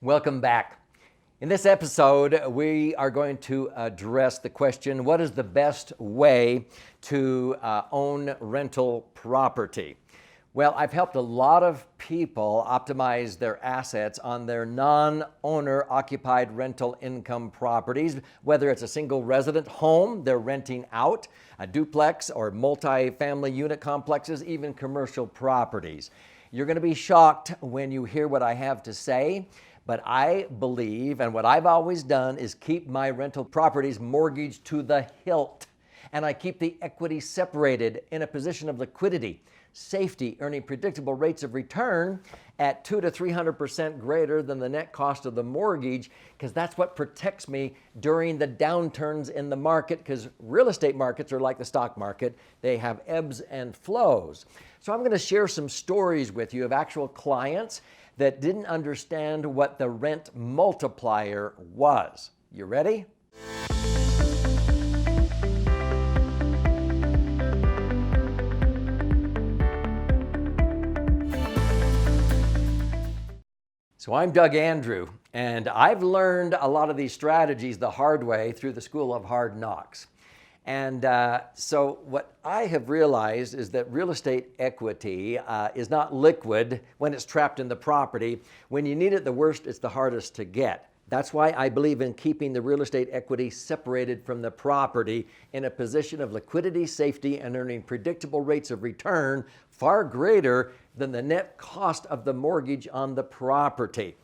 Welcome back. In this episode, we are going to address the question, what is the best way to own rental property? Well, I've helped a lot of people optimize their assets on their non-owner occupied rental income properties, whether it's a single resident home they're renting out, a duplex or multi-family unit complexes, even commercial properties. You're going to be shocked when you hear what I have to say. But I believe, and what I've always done, is keep my rental properties mortgaged to the hilt. And I keep the equity separated in a position of liquidity, safety, earning predictable rates of return at 200 to 300% greater than the net cost of the mortgage, because that's what protects me during the downturns in the market, because real estate markets are like the stock market. They have ebbs and flows. So I'm going to share some stories with you of actual clients that didn't understand what the rent multiplier was. You ready? So I'm Doug Andrew, and I've learned a lot of these strategies the hard way through the School of Hard Knocks. And so what I have realized is that real estate equity is not liquid when it's trapped in the property. When you need it the worst, it's the hardest to get. That's why I believe in keeping the real estate equity separated from the property in a position of liquidity, safety, and earning predictable rates of return far greater than the net cost of the mortgage on the property.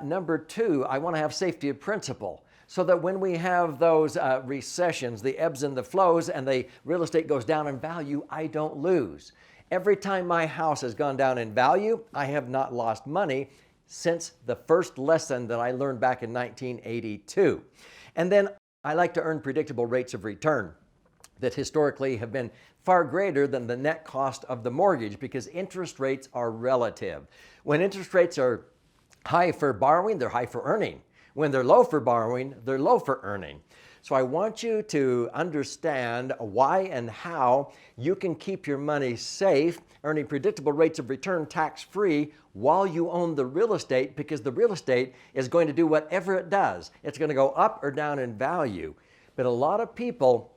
Number two, I want to have safety of principal, so that when we have those recessions, the ebbs and the flows, and the real estate goes down in value, I don't lose. Every time my house has gone down in value, I have not lost money since the first lesson that I learned back in 1982. And then I like to earn predictable rates of return that historically have been far greater than the net cost of the mortgage, because interest rates are relative. When interest rates are high for borrowing, they're high for earning. When they're low for borrowing, they're low for earning. So I want you to understand why and how you can keep your money safe, earning predictable rates of return tax-free while you own the real estate, because the real estate is going to do whatever it does. It's going to go up or down in value. But a lot of people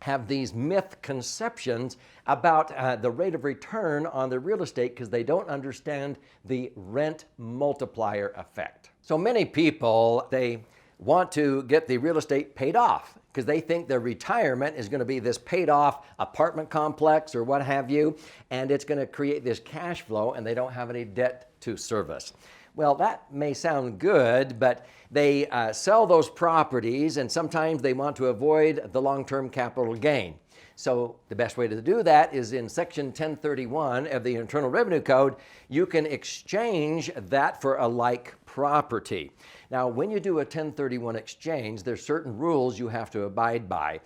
have these myth conceptions about the rate of return on the real estate because they don't understand the rent multiplier effect. So many people, they want to get the real estate paid off because they think their retirement is going to be this paid off apartment complex or what have you, and it's going to create this cash flow, and they don't have any debt to service. Well, that may sound good, but they sell those properties, and sometimes they want to avoid the long-term capital gain. So the best way to do that is in Section 1031 of the Internal Revenue Code. You can exchange that for a like property. Now, when you do a 1031 exchange, there's certain rules you have to abide by.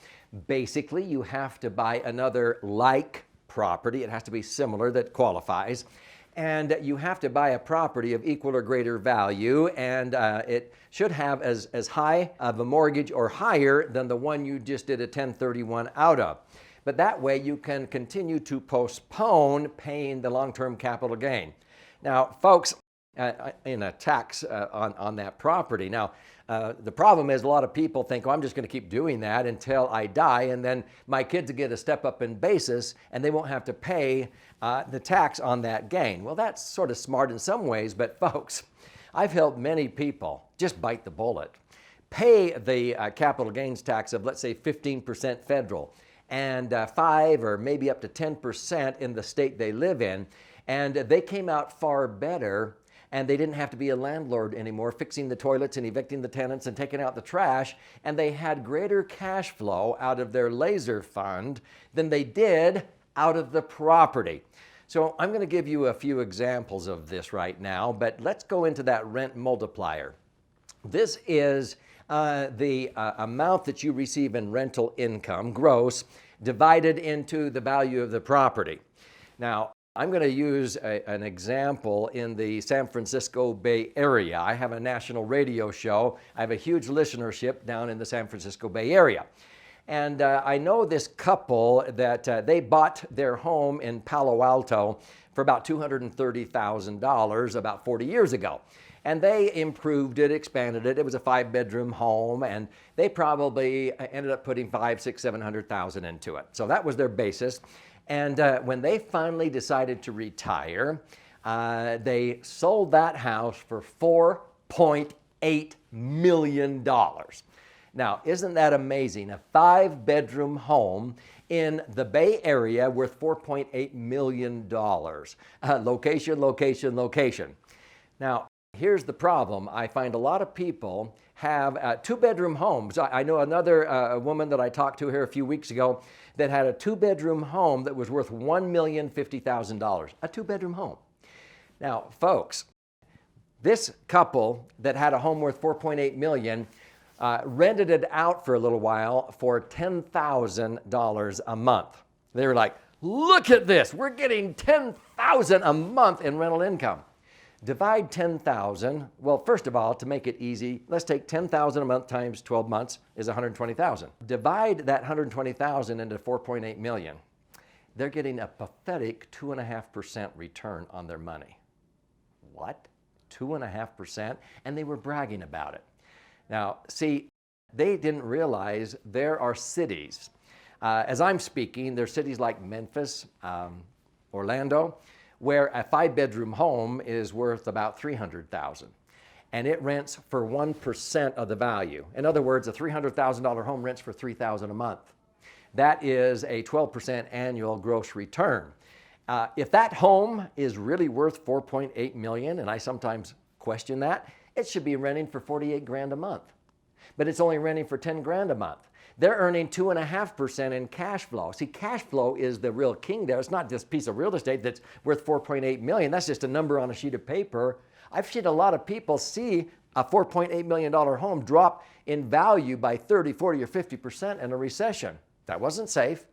Basically, you have to buy another like property. It has to be similar that qualifies. And you have to buy a property of equal or greater value, and it should have as high of a mortgage or higher than the one you just did a 1031 out of. But that way you can continue to postpone paying the long-term capital gain. Now, folks, in a tax on that property. Now, the problem is a lot of people think, oh, I'm just going to keep doing that until I die, and then my kids get a step up in basis and they won't have to pay the tax on that gain. Well, that's sort of smart in some ways, but folks, I've helped many people just bite the bullet, pay the capital gains tax of, let's say, 15% federal and 5 or maybe up to 10% in the state they live in, and they came out far better. And they didn't have to be a landlord anymore, fixing the toilets and evicting the tenants and taking out the trash. And they had greater cash flow out of their laser fund than they did out of the property. So I'm going to give you a few examples of this right now, but let's go into that rent multiplier. This is the amount that you receive in rental income, gross, divided into the value of the property. Now, I'm going to use an example in the San Francisco Bay Area. I have a national radio show. I have a huge listenership down in the San Francisco Bay Area. And I know this couple that they bought their home in Palo Alto for about $230,000 about 40 years ago. And they improved it, expanded it. It was a 5-bedroom home, and they probably ended up putting $500,000, $600,000 into it. So that was their basis. And when they finally decided to retire, they sold that house for $4.8 million. Now, isn't that amazing? A 5-bedroom home in the Bay Area worth $4.8 million. Location, location, location. Now, here's the problem. I find a lot of people have 2-bedroom homes. I know another woman that I talked to here a few weeks ago that had a 2-bedroom home that was worth $1,050,000. A 2-bedroom home. Now, folks, this couple that had a home worth $4.8 million rented it out for a little while for $10,000 a month. They were like, look at this, we're getting $10,000 a month in rental income. Divide 10,000, well, first of all, to make it easy, let's take 10,000 a month times 12 months is 120,000. Divide that 120,000 into 4.8 million. They're getting a pathetic 2.5% return on their money. What? 2.5%? And they were bragging about it. Now, see, they didn't realize there are cities. As I'm speaking, there's cities like Memphis, Orlando, where a 5-bedroom home is worth about $300,000, and it rents for 1% of the value. In other words, a $300,000 home rents for $3,000 a month. That is a 12% annual gross return. If that home is really worth $4.8 million, and I sometimes question that, it should be renting for $48,000 a month, but it's only renting for $10,000 a month. They're earning 2.5% in cash flow. See, cash flow is the real king there. It's not this piece of real estate that's worth $4.8 million. That's just a number on a sheet of paper. I've seen a lot of people see a $4.8 million home drop in value by 30, 40, or 50% in a recession. That wasn't safe.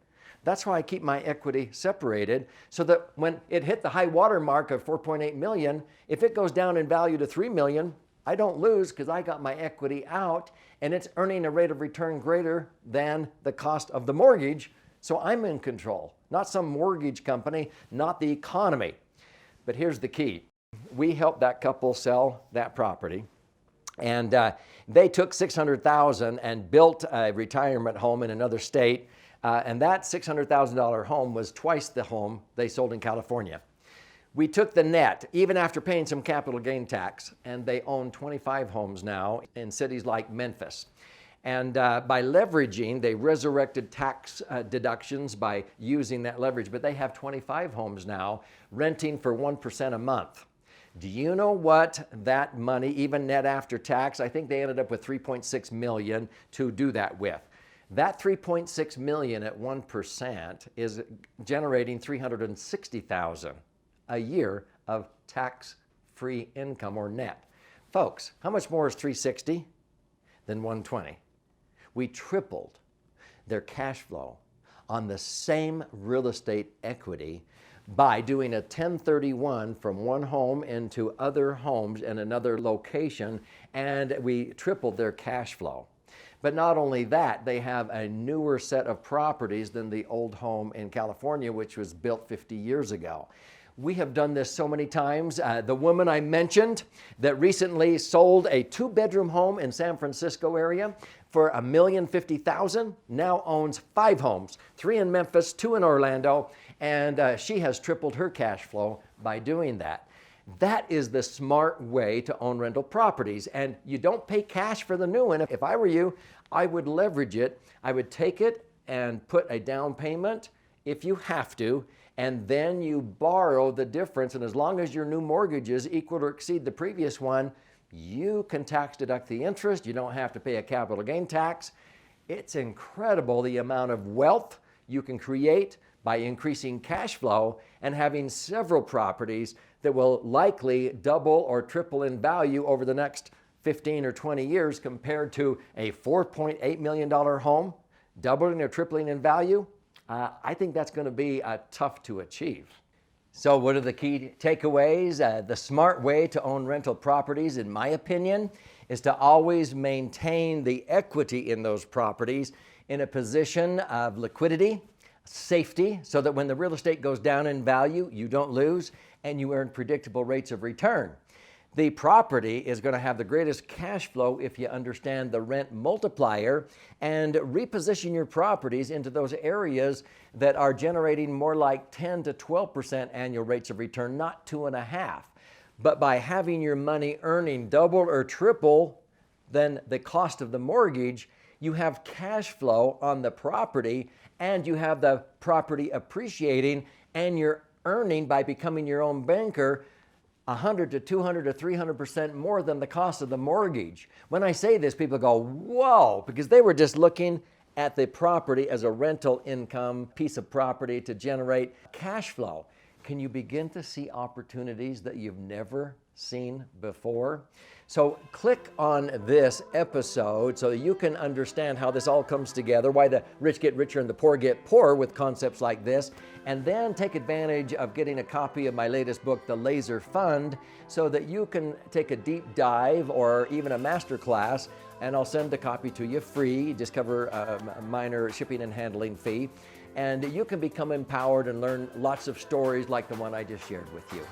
That's why I keep my equity separated, so that when it hit the high water mark of 4.8 million, if it goes down in value to 3 million, I don't lose because I got my equity out and it's earning a rate of return greater than the cost of the mortgage. So I'm in control, not some mortgage company, not the economy. But here's the key. We helped that couple sell that property, and they took $600,000 and built a retirement home in another state. And that $600,000 home was twice the home they sold in California. We took the net, even after paying some capital gain tax, and they own 25 homes now in cities like Memphis. And by leveraging, they resurrected tax deductions by using that leverage, but they have 25 homes now renting for 1% a month. Do you know what that money, even net after tax, I think they ended up with $3.6 million to do that with. That $3.6 million at 1% is generating $360,000 a year of tax-free income, or net. Folks, how much more is 360 than 120? We tripled their cash flow on the same real estate equity by doing a 1031 from one home into other homes in another location, and we tripled their cash flow. But not only that, they have a newer set of properties than the old home in California, which was built 50 years ago. We have done this so many times. The woman I mentioned that recently sold a 2-bedroom home in San Francisco area for $1,050,000 now owns 5 homes, 3 in Memphis, 2 in Orlando, and she has tripled her cash flow by doing that. That is the smart way to own rental properties, and you don't pay cash for the new one. If I were you, I would leverage it. I would take it and put a down payment if you have to, and then you borrow the difference, and as long as your new mortgages equal or exceed the previous one, you can tax deduct the interest. You don't have to pay a capital gain tax. It's incredible the amount of wealth you can create by increasing cash flow and having several properties that will likely double or triple in value over the next 15 or 20 years compared to a $4.8 million home doubling or tripling in value. I think that's going to be tough to achieve. So what are the key takeaways? The smart way to own rental properties, in my opinion, is to always maintain the equity in those properties in a position of liquidity, safety, so that when the real estate goes down in value, you don't lose and you earn predictable rates of return. The property is going to have the greatest cash flow if you understand the rent multiplier and reposition your properties into those areas that are generating more like 10 to 12% annual rates of return, not 2.5%. But by having your money earning double or triple than the cost of the mortgage, you have cash flow on the property and you have the property appreciating, and you're earning by becoming your own banker 100 to 200 to 300% more than the cost of the mortgage. When I say this, people go, whoa, because they were just looking at the property as a rental income piece of property to generate cash flow. Can you begin to see opportunities that you've never seen before? So click on this episode so that you can understand how this all comes together, why the rich get richer and the poor get poorer with concepts like this, and then take advantage of getting a copy of my latest book, The Laser Fund, so that you can take a deep dive or even a master class, and I'll send the copy to you free, just cover a minor shipping and handling fee, and you can become empowered and learn lots of stories like the one I just shared with you.